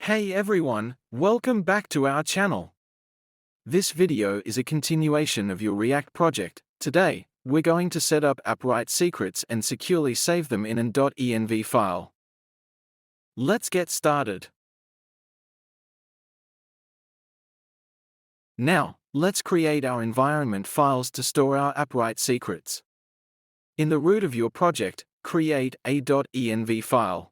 Hey everyone, welcome back to our channel. This video is a continuation of your React project. Today, we're going to set up Appwrite Secrets and securely save them in an .env file. Let's get started. Now, let's create our environment files to store our Appwrite secrets. In the root of your project, create a .env file.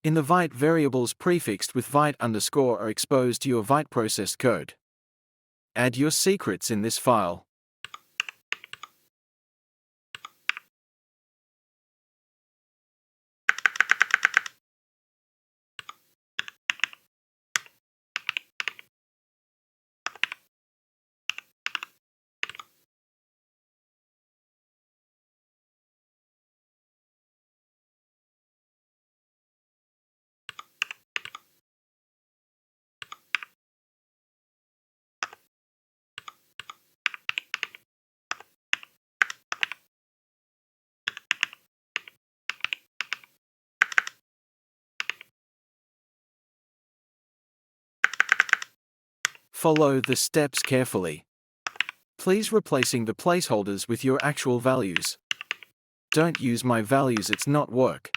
In the Vite, variables prefixed with Vite underscore are exposed to your Vite processed code. Add your secrets in this file. Follow the steps carefully. Please replacing the placeholders with your actual values. Don't use my values, it's not work.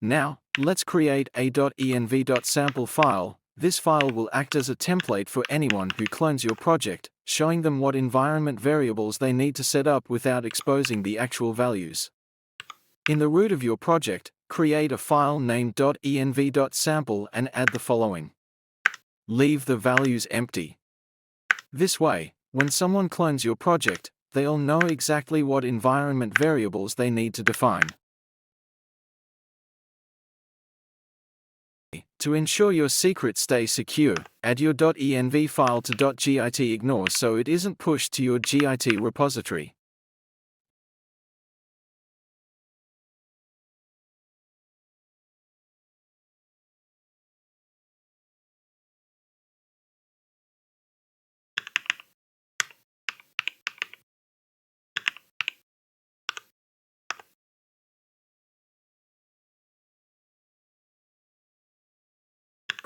Now, let's create a .env.sample file. This file will act as a template for anyone who clones your project, showing them what environment variables they need to set up without exposing the actual values. In the root of your project, Create a file named .env.sample and add the following. Leave the values empty. This way, when someone clones your project, they'll know exactly what environment variables they need to define. To ensure your secrets stay secure, add your .env file to .git ignore so it isn't pushed to your Git repository.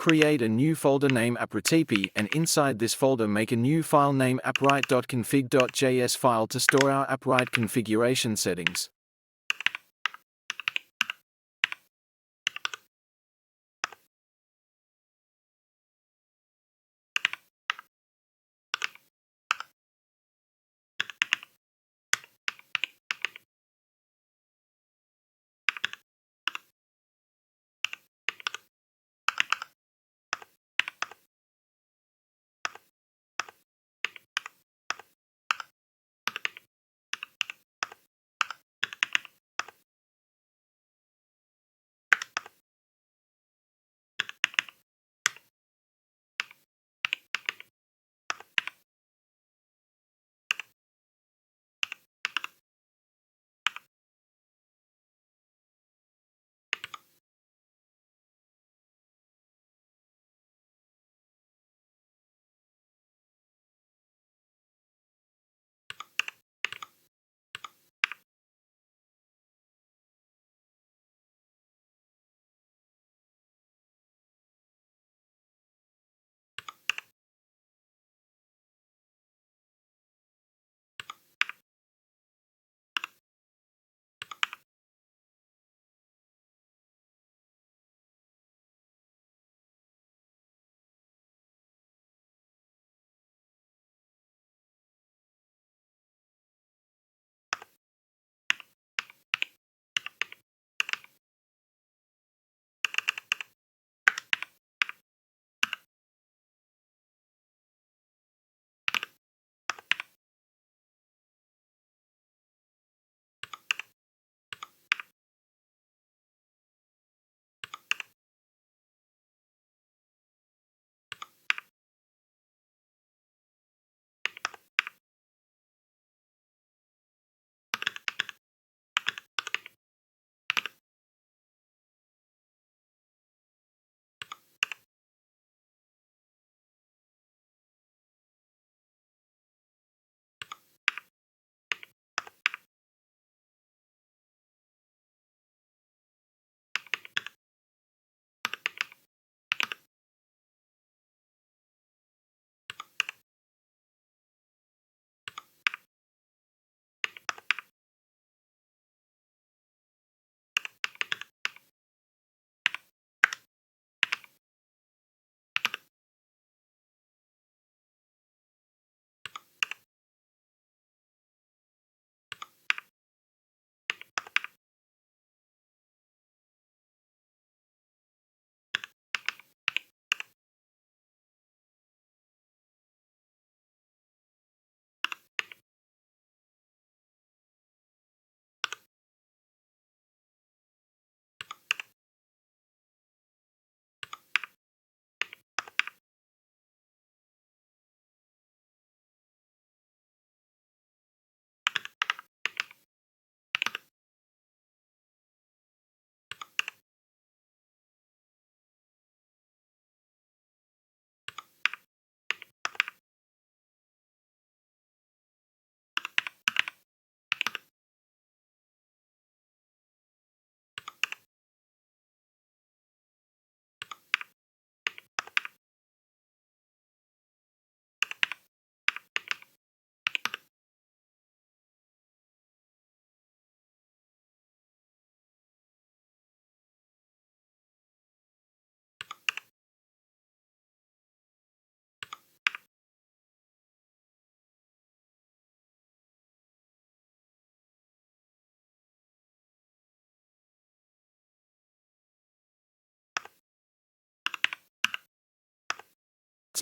Create a new folder named Appwrite and inside this folder make a new file named appwrite.config.js file to store our Appwrite configuration settings.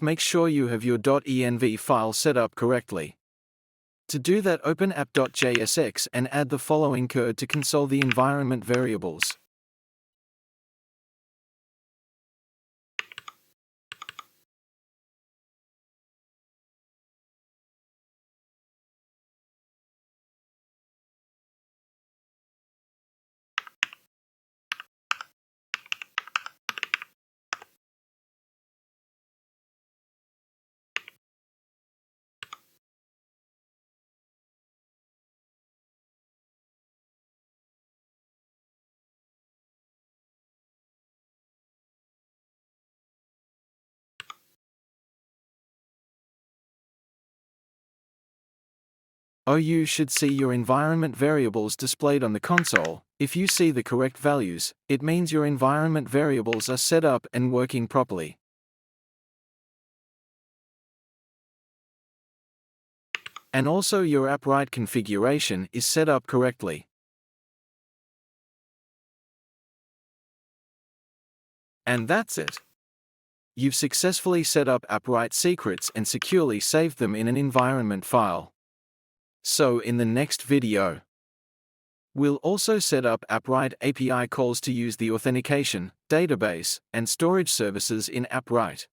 Make sure you have your .env file set up correctly. To do that, open app.jsx and add the following code to console the environment variables. You should see your environment variables displayed on the console. If you see the correct values, it means your environment variables are set up and working properly. And also your Appwrite configuration is set up correctly. And that's it. You've successfully set up Appwrite Secrets and securely saved them in an environment file. So in the next video, we'll also set up Appwrite API calls to use the authentication, database, and storage services in Appwrite.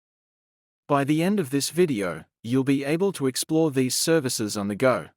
By the end of this video, you'll be able to explore these services on the go.